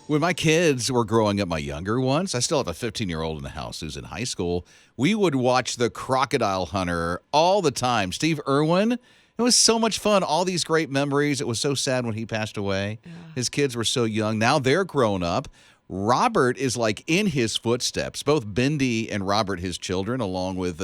When my kids were growing up, my younger ones, I still have a 15-year-old in the house who's in high school. We would watch The Crocodile Hunter all the time. Steve Irwin, it was so much fun. All these great memories. It was so sad when he passed away. Yeah. His kids were so young. Now they're grown up. Robert is like in his footsteps. Both Bindi and Robert, his children, along with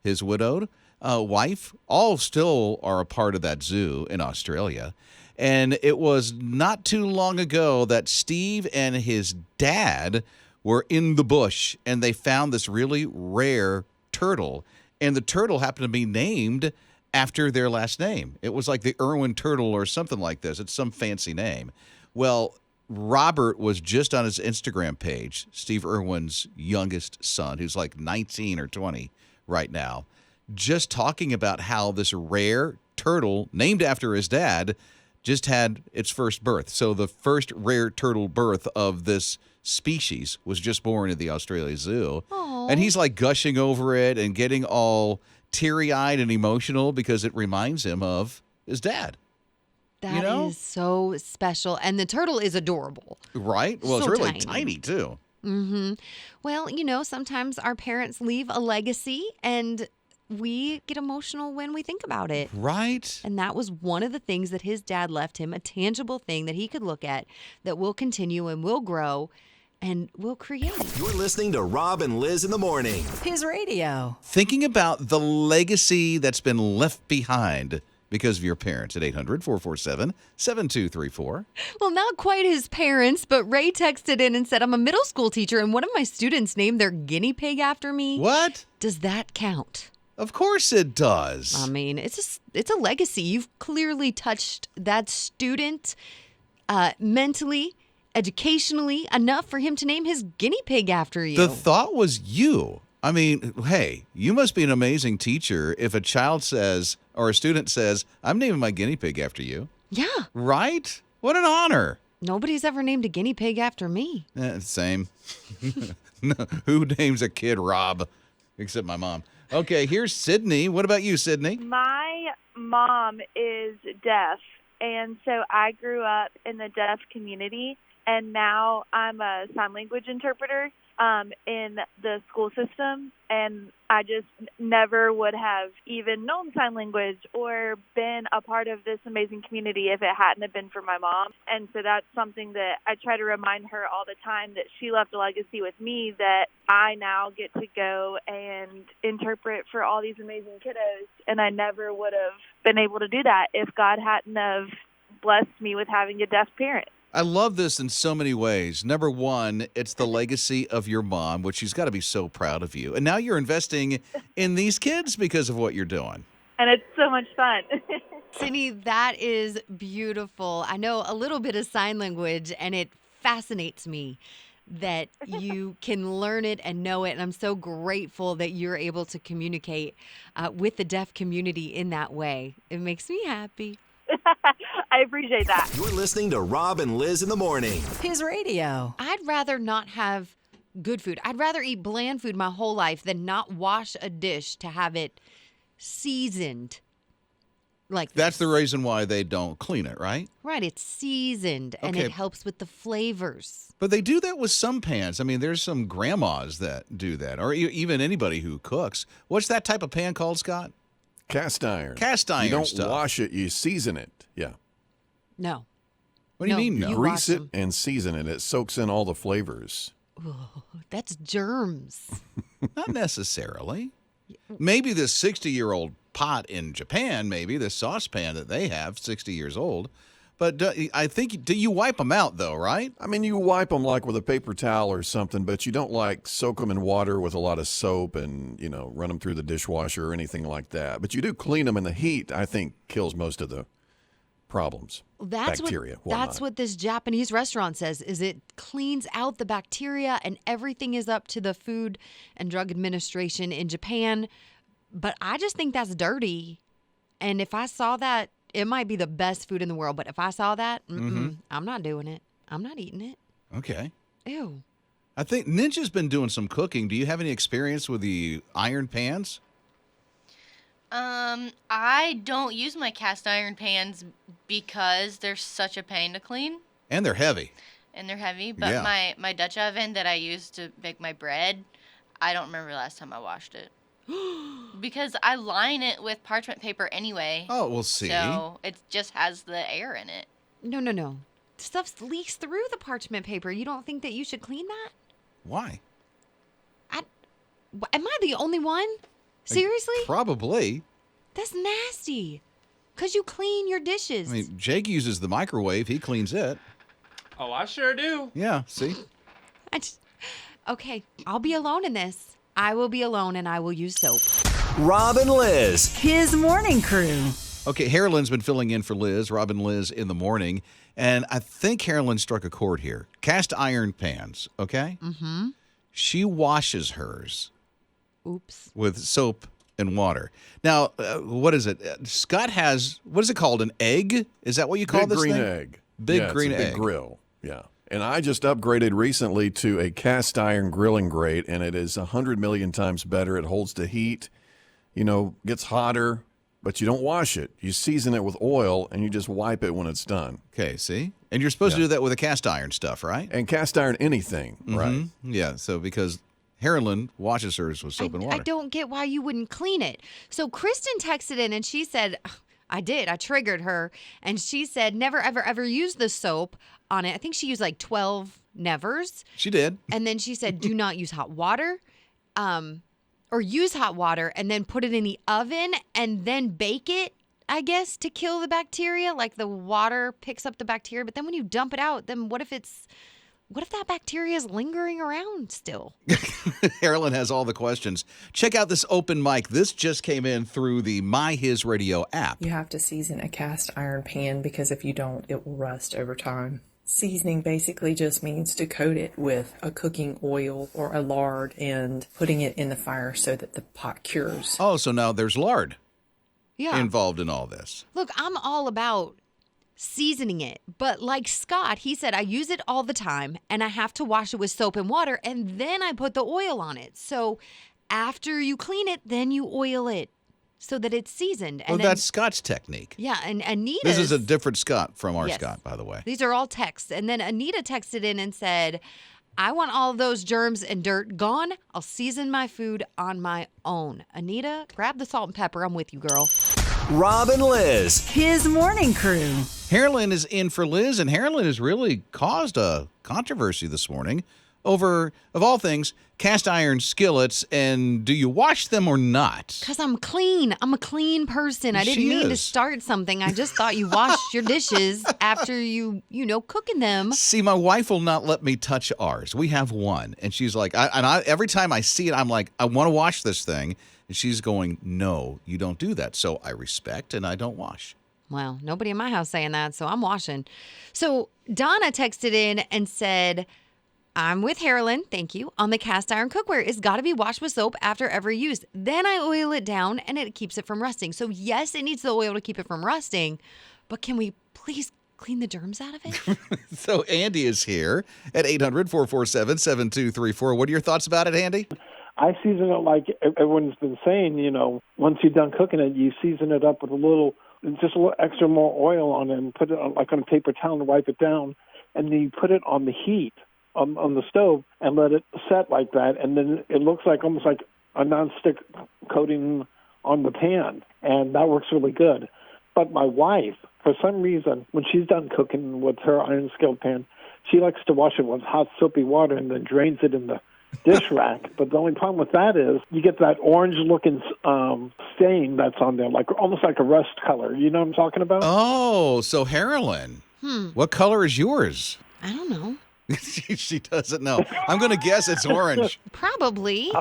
his widowed wife, all still are a part of that zoo in Australia. And it was not too long ago that Steve and his dad were in the bush, and they found this really rare turtle. And the turtle happened to be named after their last name. It was like the Irwin turtle or something like this. It's some fancy name. Well, Robert was just on his Instagram page, Steve Irwin's youngest son, who's like 19 or 20 right now, just talking about how this rare turtle named after his dad just had its first birth. So the first rare turtle birth of this species was just born at the Australia Zoo. Aww. And he's like gushing over it and getting all teary-eyed and emotional because it reminds him of his dad. That is so special. And the turtle is adorable. Right? Well, so it's really tiny too. Mm-hmm. Well, sometimes our parents leave a legacy, and we get emotional when we think about it. Right. And that was one of the things that his dad left him, a tangible thing that he could look at that will continue and will grow and will create. You're listening to Rob and Lizz in the morning. His radio. Thinking about the legacy that's been left behind because of your parents at 800-447-7234. Well, not quite his parents, but Ray texted in and said, I'm a middle school teacher, and one of my students named their guinea pig after me. What? Does that count? Of course it does. I mean, it's a legacy. You've clearly touched that student mentally, educationally, enough for him to name his guinea pig after you. The thought was you. I mean, hey, you must be an amazing teacher if a child says, or a student says, I'm naming my guinea pig after you. Yeah. Right? What an honor. Nobody's ever named a guinea pig after me. Same. No, who names a kid Rob? Except my mom. Okay, here's Sydney. What about you, Sydney? My mom is deaf, and so I grew up in the deaf community, and now I'm a sign language interpreter in the school system, and I just never would have even known sign language or been a part of this amazing community if it hadn't have been for my mom. And so that's something that I try to remind her all the time, that she left a legacy with me that I now get to go and interpret for all these amazing kiddos. And I never would have been able to do that if God hadn't have blessed me with having a deaf parent. I love this in so many ways. Number one, it's the legacy of your mom, which she's got to be so proud of you. And now you're investing in these kids because of what you're doing. And it's so much fun. Sydney, that is beautiful. I know a little bit of sign language, and it fascinates me that you can learn it and know it. And I'm so grateful that you're able to communicate with the deaf community in that way. It makes me happy. I appreciate that. You're listening to Rob and Lizz in the morning. His radio. I'd rather not have good food. I'd rather eat bland food my whole life than not wash a dish to have it seasoned like this. That's the reason why they don't clean it, right? Right, it's seasoned, and Okay. it helps with the flavors. But they do that with some pans. I mean, there's some grandmas that do that, or even anybody who cooks. What's that type of pan called, Scott? Cast iron. Cast iron You don't stuff. wash it, you season it. Yeah. No. What do you mean, no? You Grease wash it them. and season it. It soaks in all the flavors. Ooh, that's germs. Not necessarily. Maybe this 60-year-old pot in Japan, maybe the saucepan that they have, 60 years old. But I think, do you wipe them out, though, right? I mean, you wipe them like with a paper towel or something, but you don't like soak them in water with a lot of soap and, run them through the dishwasher or anything like that. But you do clean them, and the heat, I think, kills most of the problems. Bacteria. That's what this Japanese restaurant says, is it cleans out the bacteria, and everything is up to the Food and Drug Administration in Japan. But I just think that's dirty. And if I saw that, it might be the best food in the world. But if I saw that, I'm not doing it. I'm not eating it. Okay. Ew. I think Ninja's been doing some cooking. Do you have any experience with the iron pans? I don't use my cast iron pans because they're such a pain to clean And they're heavy. and they're heavy. But Yeah. my Dutch oven that I use to bake my bread, I don't remember the last time I washed it. Because I line it with parchment paper anyway. Oh, we'll see. So it just has the air in it. No. Stuff leaks through the parchment paper. You don't think that you should clean that? Why? Am I the only one? Seriously? Probably. That's nasty. Because you clean your dishes. I mean, Jake uses the microwave. He cleans it. Oh, I sure do. Yeah, see? Okay, I'll be alone in this. I will be alone and I will use soap. Rob and Lizz. His morning crew. Okay, Harlan's been filling in for Liz, Rob and Liz in the morning. And I think Harlan struck a chord here. Cast iron pans, okay? Mm-hmm. She washes hers Oops. with soap and water. Now, what is it? Scott has, what is it called? An egg? Is that what you call Big this green thing? egg. Big Yeah, green it's a egg. big grill. Yeah. And I just upgraded recently to a cast iron grilling grate, and it is 100 million times better. It holds the heat, gets hotter, but you don't wash it. You season it with oil, and you just wipe it when it's done. Okay, see? And you're supposed to do that with a cast iron stuff, right? And cast iron anything, right? Mhm. Yeah, so because Harlan washes hers with soap and water. I don't get why you wouldn't clean it. So Kristen texted in and she said, I did. I triggered her. And she said, never, ever, ever use the soap on it. I think she used like 12 nevers. She did. And then she said, do not use hot water. Or use hot water and then put it in the oven and then bake it, I guess, to kill the bacteria. Like the water picks up the bacteria. But then when you dump it out, then what if that bacteria is lingering around still? Harlan has all the questions. Check out this open mic. This just came in through the My HISRadio app. You have to season a cast iron pan because if you don't, it will rust over time. Seasoning basically just means to coat it with a cooking oil or a lard and putting it in the fire so that the pot cures. Oh, so now there's lard Yeah. involved in all this. Look, I'm all about seasoning it. But like Scott, he said, I use it all the time and I have to wash it with soap and water and then I put the oil on it. So after you clean it, then you oil it so that it's seasoned. Oh, And then, that's Scott's technique. yeah, and Anita. This is a different Scott from our Yes. Scott, by the way. These are all texts. And then Anita texted in and said, I want all of those germs and dirt gone. I'll season my food on my own. Anita, grab the salt and pepper. I'm with you, girl. Rob and Lizz. His morning crew. Harlan is in for Liz, and Harlan has really caused a controversy this morning over, of all things, cast iron skillets, and do you wash them or not? Because I'm clean. I'm a clean person. I didn't She mean to is. start something. I just thought you washed your dishes after you cooking them. See, my wife will not let me touch ours. We have one, and she's like, every time I see it, I'm like, I want to wash this thing, and she's going, no, you don't do that. So I respect, and I don't wash. Well, nobody in my house saying that, so I'm washing. So Donna texted in and said, I'm with Harlan, thank you, on the cast iron cookware. It's got to be washed with soap after every use. Then I oil it down and it keeps it from rusting. So yes, it needs the oil to keep it from rusting, but can we please clean the germs out of it? So Andy is here at 800-447-7234. What are your thoughts about it, Andy? I season it like everyone's been saying, once you're done cooking it, you season it up with just a little extra more oil on it and put it on, like on a paper towel and wipe it down. And then you put it on the heat on the stove and let it set like that. And then it looks like almost like a nonstick coating on the pan. And that works really good. But my wife, for some reason, when she's done cooking with her iron skilled pan, she likes to wash it with hot soapy water and then drains it in the dish rack. But the only problem with that is you get that orange-looking stain that's on there, like almost like a rust color. You know what I'm talking about? Oh, so Harlan, what color is yours? I don't know. She doesn't know. I'm going to guess it's orange. Probably.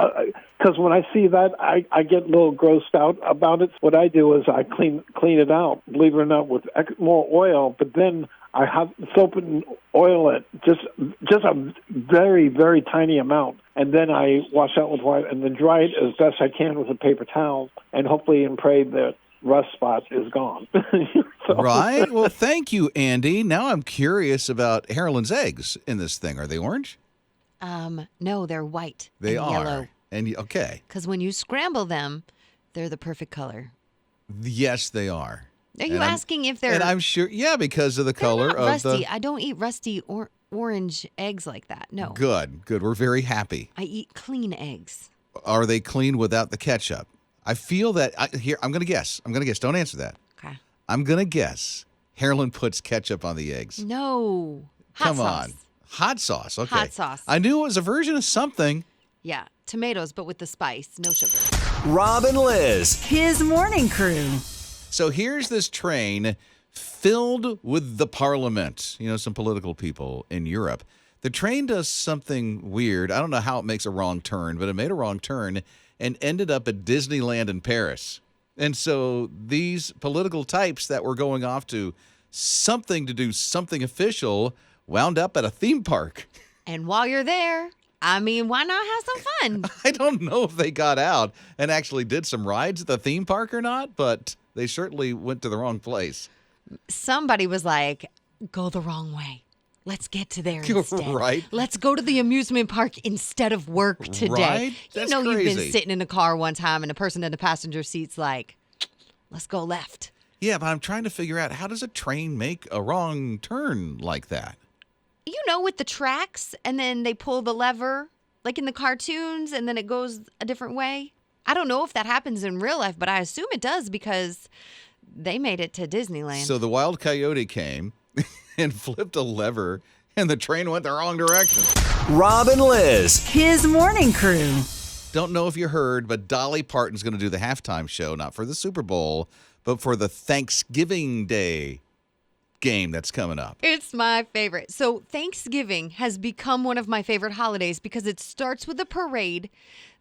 Because when I see that, I get a little grossed out about it. What I do is I clean it out, believe it or not, with more oil, but then I have soap and oil it, just a very, very tiny amount. And then I wash out with water and then dry it as best I can with a paper towel and hopefully and pray that rust spot is gone. So- Right? Well, thank you, Andy. Now I'm curious about Harlan's eggs in this thing. Are they orange? No, they're white. They and are. yellow. And okay. Because when you scramble them, they're the perfect color. Yes, they are. Are you asking if they're... And I'm sure, yeah, because of the color not of rusty. the... I don't eat rusty or orange eggs like that. No. Good. We're very happy. I eat clean eggs. Are they clean without the ketchup? I feel that... I'm going to guess. Don't answer that. Okay. I'm going to guess. Harlan puts ketchup on the eggs. No. Hot sauce. On. Hot sauce. Okay. Hot sauce. I knew it was a version of something. Yeah. Tomatoes, but with the spice. No sugar. Rob and Lizz. His morning crew. So here's this train filled with the parliament, some political people in Europe. The train does something weird. I don't know how it makes a wrong turn, but it made a wrong turn and ended up at Disneyland in Paris. And so these political types that were going off to do something official wound up at a theme park. And while you're there, why not have some fun? I don't know if they got out and actually did some rides at the theme park or not, but they certainly went to the wrong place. Somebody was like, go the wrong way. Let's get to there instead. Right. Let's go to the amusement park instead of work today. Right? That's You've crazy. been sitting in a car one time and a person in the passenger seat's like, let's go left. Yeah, but I'm trying to figure out, how does a train make a wrong turn like that? With the tracks, and then they pull the lever, like in the cartoons, and then it goes a different way. I don't know if that happens in real life, but I assume it does because they made it to Disneyland. So the wild coyote came and flipped a lever, and the train went the wrong direction. Rob and Lizz. His morning crew. Don't know if you heard, but Dolly Parton's going to do the halftime show, not for the Super Bowl, but for the Thanksgiving Day game that's coming up. It's my favorite. So Thanksgiving has become one of my favorite holidays because it starts with a parade,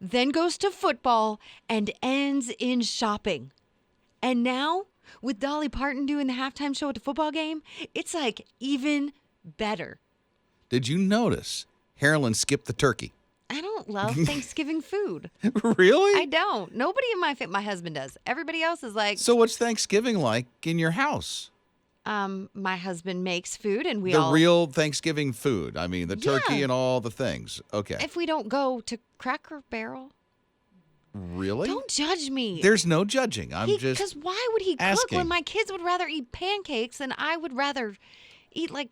then goes to football, and ends in shopping. And now, with Dolly Parton doing the halftime show at the football game, it's like even better. Did you notice Harlan skipped the turkey? I don't love Thanksgiving food. Really? I don't. Nobody in my husband does. Everybody else is like... So what's Thanksgiving like in your house? My husband makes food and we the all... real Thanksgiving food. The turkey and all the things. Okay. If we don't go to Cracker Barrel... Really? Don't judge me. There's no judging. Because why would he cook asking. when my kids would rather eat pancakes and I would rather eat like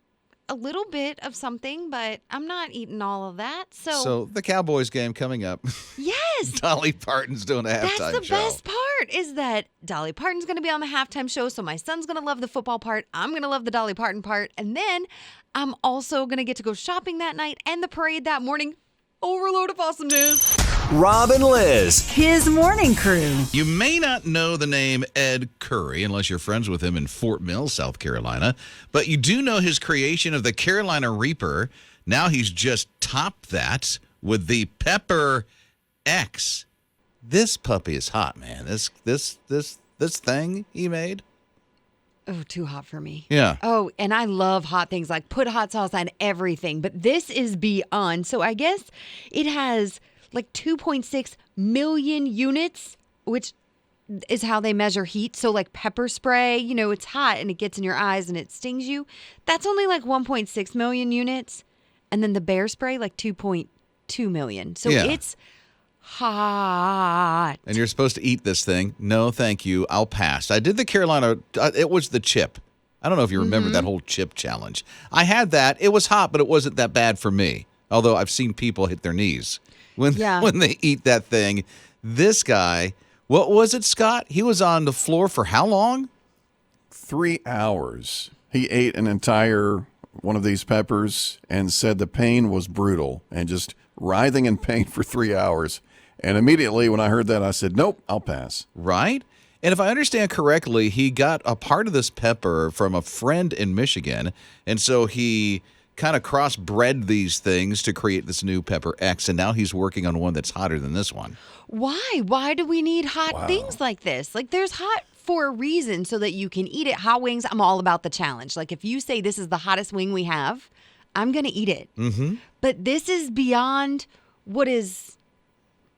a little bit of something, but I'm not eating all of that. So the Cowboys game coming up. Yes. Dolly Parton's doing a halftime show. That's the best part is that Dolly Parton's going to be on the halftime show. So my son's going to love the football part. I'm going to love the Dolly Parton part. And then I'm also going to get to go shopping that night and the parade that morning. Overload of awesomeness. Rob and Lizz. His morning crew. You may not know the name Ed Curry unless you're friends with him in Fort Mill, South Carolina, but you do know his creation of the Carolina Reaper. Now he's just topped that with the Pepper X. This puppy is hot, man. This thing he made. Oh, too hot for me. Yeah. Oh, and I love hot things, like put hot sauce on everything. But this is beyond. So I guess it has like 2.6 million units, which is how they measure heat. So like pepper spray, it's hot and it gets in your eyes and it stings you. That's only like 1.6 million units. And then the bear spray, like 2.2 million. So it's hot. And you're supposed to eat this thing. No, thank you. I'll pass. I did the Carolina. It was the chip. I don't know if you remember that whole chip challenge. I had that. It was hot, but it wasn't that bad for me. Although I've seen people hit their knees when they eat that thing. This guy, what was it, Scott? He was on the floor for how long? 3 hours. He ate an entire one of these peppers and said the pain was brutal and just writhing in pain for 3 hours. And immediately when I heard that, I said, nope, I'll pass. Right? And if I understand correctly, he got a part of this pepper from a friend in Michigan. And so he kind of crossbred these things to create this new Pepper X. And now he's working on one that's hotter than this one. Why? Why do we need hot things like this? Like there's hot for a reason so that you can eat it. Hot wings, I'm all about the challenge. Like if you say this is the hottest wing we have, I'm going to eat it. Mm-hmm. But this is beyond what is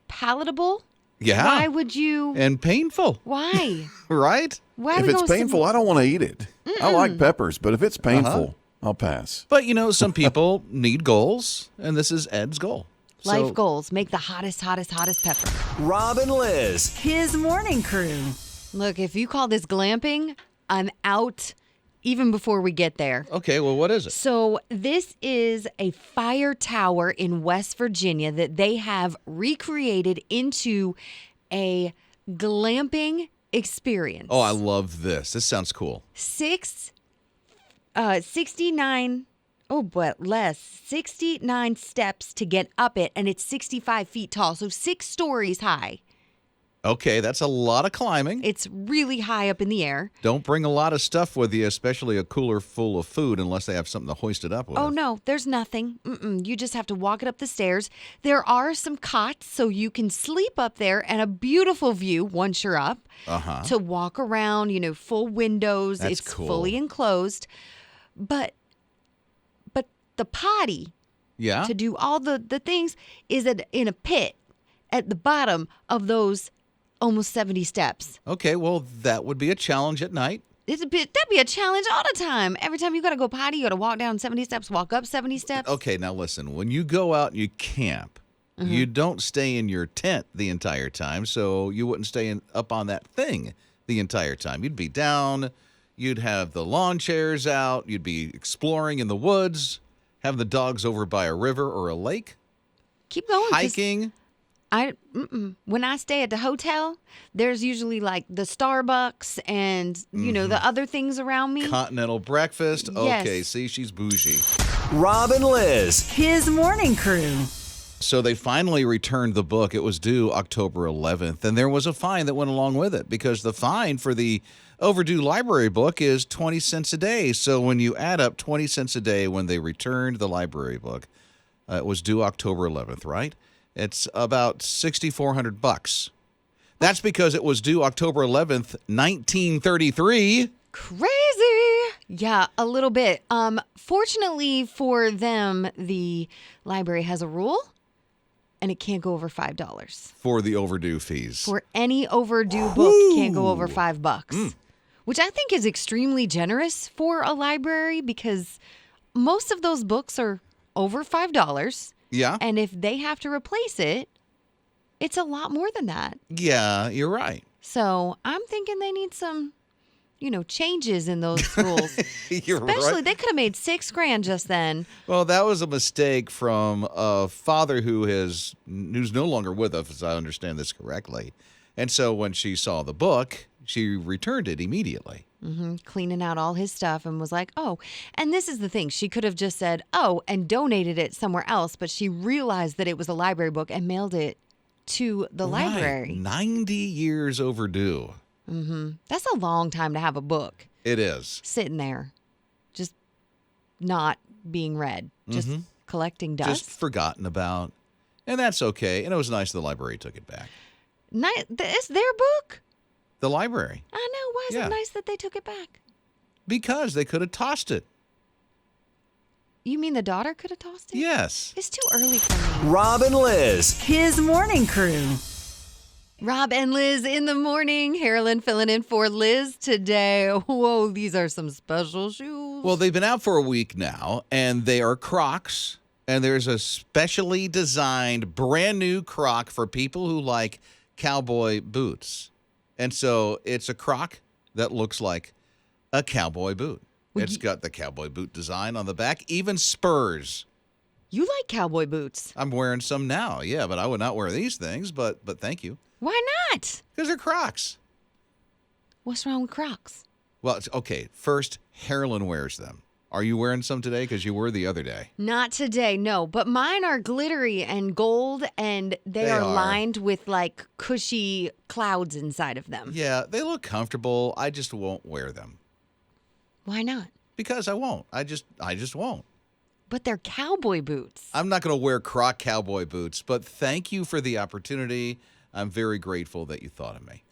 palatable. Yeah. Why would you? And painful. Why? Right? Why if it's painful, I don't want to eat it. I like peppers, but if it's painful, I'll pass. But, some people need goals, and this is Ed's goal. Life goals. Make the hottest pepper. Rob and Lizz. His morning crew. Look, if you call this glamping, I'm out even before we get there. Okay, well, what is it? So this is a fire tower in West Virginia that they have recreated into a glamping experience. Oh, I love this. This sounds cool. 69 steps to get up it, and it's 65 feet tall, so 6 stories high. Okay, that's a lot of climbing. It's really high up in the air. Don't bring a lot of stuff with you, especially a cooler full of food, unless they have something to hoist it up with. Oh, no, there's nothing. You just have to walk it up the stairs. There are some cots, so you can sleep up there, and a beautiful view once you're up to walk around, full windows. That's it's cool. fully enclosed. But the potty to do all the things is in a pit at the bottom of those almost 70 steps. Okay, well, that would be a challenge at night. That'd be a challenge all the time. Every time you got to go potty, you got to walk down 70 steps, walk up 70 steps. Okay, now listen. When you go out and you camp, you don't stay in your tent the entire time, so you wouldn't stay up on that thing the entire time. You'd be down. You'd have the lawn chairs out. You'd be exploring in the woods, having the dogs over by a river or a lake. Keep going. Hiking. When I stay at the hotel, there's usually like the Starbucks and, the other things around me. Continental breakfast. Yes. Okay, see, she's bougie. Rob and Lizz. His morning crew. So they finally returned the book. It was due October 11th, and there was a fine that went along with it because the fine for the overdue library book is 20 cents a day. So when you add up 20 cents a day when they returned the library book, it was due October 11th, right? It's about $6,400. That's because it was due October 11th, 1933. Crazy. Yeah, a little bit. Fortunately for them, the library has a rule, and it can't go over $5. For the overdue fees. For any overdue book, can't go over $5, which I think is extremely generous for a library because most of those books are over $5. Yeah. And if they have to replace it, it's a lot more than that. Yeah, you're right. So I'm thinking they need some, changes in those rules. You're Especially, right. they could have made $6,000 just then. Well, that was a mistake from a father who's no longer with us, as I understand this correctly. And so when she saw the book, she returned it immediately. Cleaning out all his stuff and was like, oh, and this is the thing. She could have just said, oh, and donated it somewhere else, but she realized that it was a library book and mailed it to the library. 90 years overdue. That's a long time to have a book It is. sitting there, just not being read, just collecting dust. Just forgotten about. And that's okay. And it was nice the library took it back. It's their book. The library. I know. Why is Yeah. it nice that they took it back? Because they could have tossed it. You mean the daughter could have tossed it? Yes. It's too early for me. Rob and Lizz. His morning crew. Rob and Liz in the morning. Carolyn filling in for Liz today. Whoa, these are some special shoes. Well, they've been out for a week now, and they are Crocs. And there's a specially designed brand new Croc for people who like cowboy boots. And so it's a Croc that looks like a cowboy boot. It's got the cowboy boot design on the back, even spurs. You like cowboy boots. I'm wearing some now, yeah, but I would not wear these things, but thank you. Why not? Because they're Crocs. What's wrong with Crocs? Well, it's okay. First, Carolyn wears them. Are you wearing some today? Because you were the other day. Not today, no. But mine are glittery and gold, and they are lined with like cushy clouds inside of them. Yeah, they look comfortable. I just won't wear them. Why not? Because I won't. I just won't. But they're cowboy boots. I'm not going to wear Croc cowboy boots, but thank you for the opportunity. I'm very grateful that you thought of me.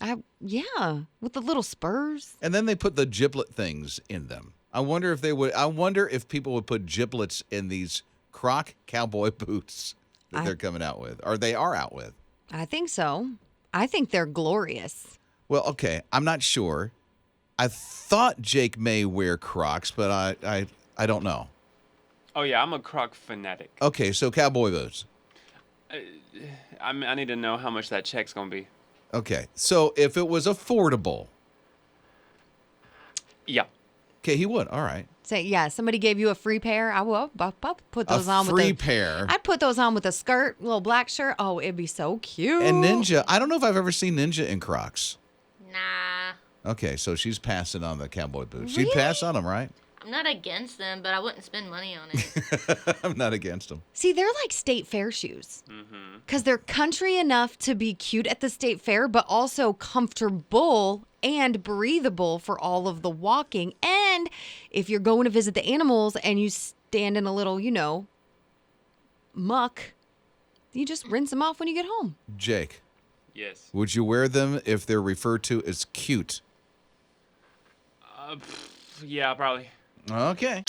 Yeah, with the little spurs. And then they put the giblet things in them. I wonder if people would put giblets in these Croc cowboy boots that they're coming out with, or they are out with. I think so. I think they're glorious. Well, okay, I'm not sure. I thought Jake may wear Crocs, but I don't know. Oh, yeah, I'm a Croc fanatic. Okay, so cowboy boots. I need to know how much that check's going to be. Okay. So if it was affordable, Yeah. okay, he would. All right. Say, yeah, somebody gave you a free pair. I'll put those A on free with pair. I'd put those on with a skirt, little black shirt. Oh, it'd be so cute. And Ninja, I don't know if I've ever seen Ninja in Crocs. Nah. Okay, so she's passing on the cowboy boots. Really? She'd pass on them, right? I'm not against them, but I wouldn't spend money on it. I'm not against them. See, they're like state fair shoes. Because they're country enough to be cute at the state fair, but also comfortable and breathable for all of the walking. And if you're going to visit the animals and you stand in a little, muck, you just rinse them off when you get home. Jake, Yes. would you wear them if they're referred to as cute? Yeah, probably. Okay.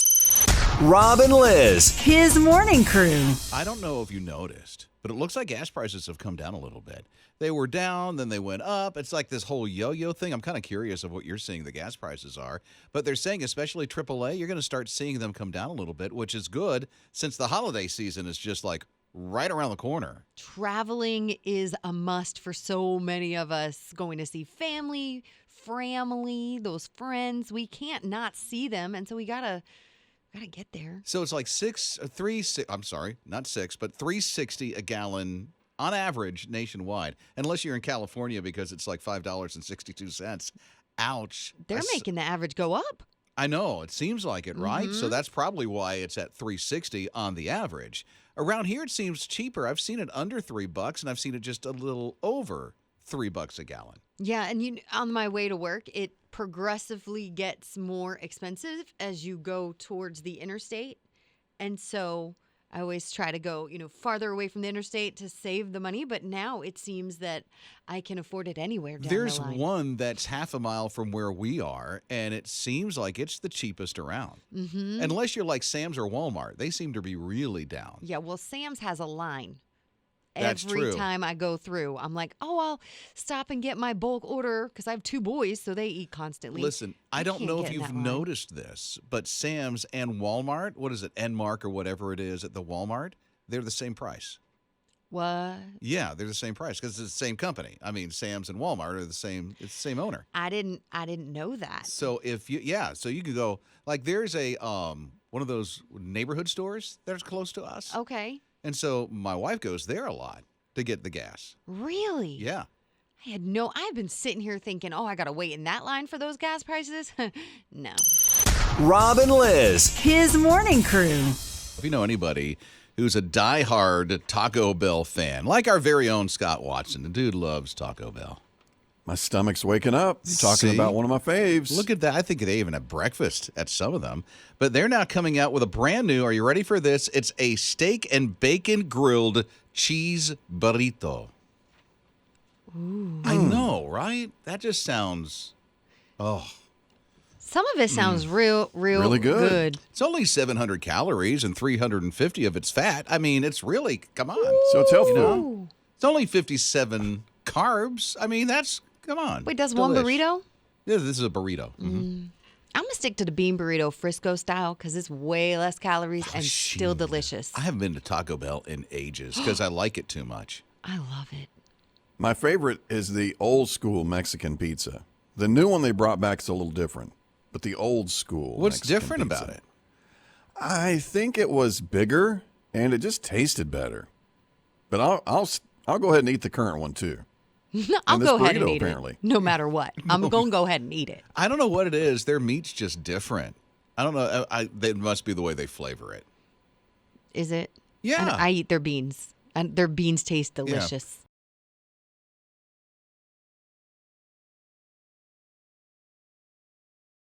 Rob and Lizz. His morning crew. I don't know if you noticed, but it looks like gas prices have come down a little bit. They were down, then they went up. It's like this whole yo-yo thing. I'm kind of curious of what you're seeing the gas prices are. But they're saying, especially AAA, you're going to start seeing them come down a little bit, which is good since the holiday season is just like right around the corner. Traveling is a must for so many of us. Going to see family, those friends. We can't not see them, and so we gotta get there. So it's like $3.60 a gallon on average nationwide, unless you're in California because it's like $5.62. Ouch. They're making the average go up. I know. It seems like it, right? So that's probably why it's at $3.60 on the average. Around here, it seems cheaper. I've seen it under $3, and I've seen it just a little over $3 a gallon. Yeah, and on my way to work, it progressively gets more expensive as you go towards the interstate. And so I always try to go, farther away from the interstate to save the money. But now it seems that I can afford it anywhere down There's the line. one that's half a mile from where we are, and it seems like it's the cheapest around. Mm-hmm. Unless you're like Sam's or Walmart. They seem to be really down. Yeah, well, Sam's has a line. That's Every true. time I go through, I'm like, I'll stop and get my bulk order because I have 2 boys, so they eat constantly. Listen, I don't can't know get if in you've that line. noticed this, but Sam's and Walmart, what is it, Enmark or whatever it is at the Walmart, they're the same price. What? Yeah, they're the same price because it's the same company. I mean, Sam's and Walmart are the same. It's the same owner. I didn't know that. So so you could go like there's a one of those neighborhood stores that's close to us. Okay. And so my wife goes there a lot to get the gas. Really? Yeah. I've been sitting here thinking, I got to wait in that line for those gas prices. No. Rob and Lizz. His morning crew. If you know anybody who's a diehard Taco Bell fan, like our very own Scott Watson, the dude loves Taco Bell. My stomach's waking up. You're talking See? about one of my faves. Look at that. I think they even have breakfast at some of them. But they're now coming out with a brand new, are you ready for this? It's a steak and bacon grilled cheese burrito. Ooh. I know, right? That just sounds, Some of it sounds real Really good. It's only 700 calories and 350 of its fat. I mean, it's really, come on. So it's healthy. It's only 57 carbs. I mean, come on. Wait, does one burrito? Yeah, this is a burrito. Mm-hmm. I'm going to stick to the bean burrito Frisco style because it's way less calories and still delicious. I haven't been to Taco Bell in ages because I like it too much. I love it. My favorite is the old school Mexican pizza. The new one they brought back is a little different, but the old school. What's Mexican different pizza, about it? I think it was bigger and it just tasted better. But I'll go ahead and eat the current one too. I'll And this go ahead and burrito, eat apparently. it, no matter what. I'm going to go ahead and eat it. I don't know what it is. Their meat's just different. I don't know. It must be the way they flavor it. Is it? Yeah. I eat their beans. And their beans taste delicious.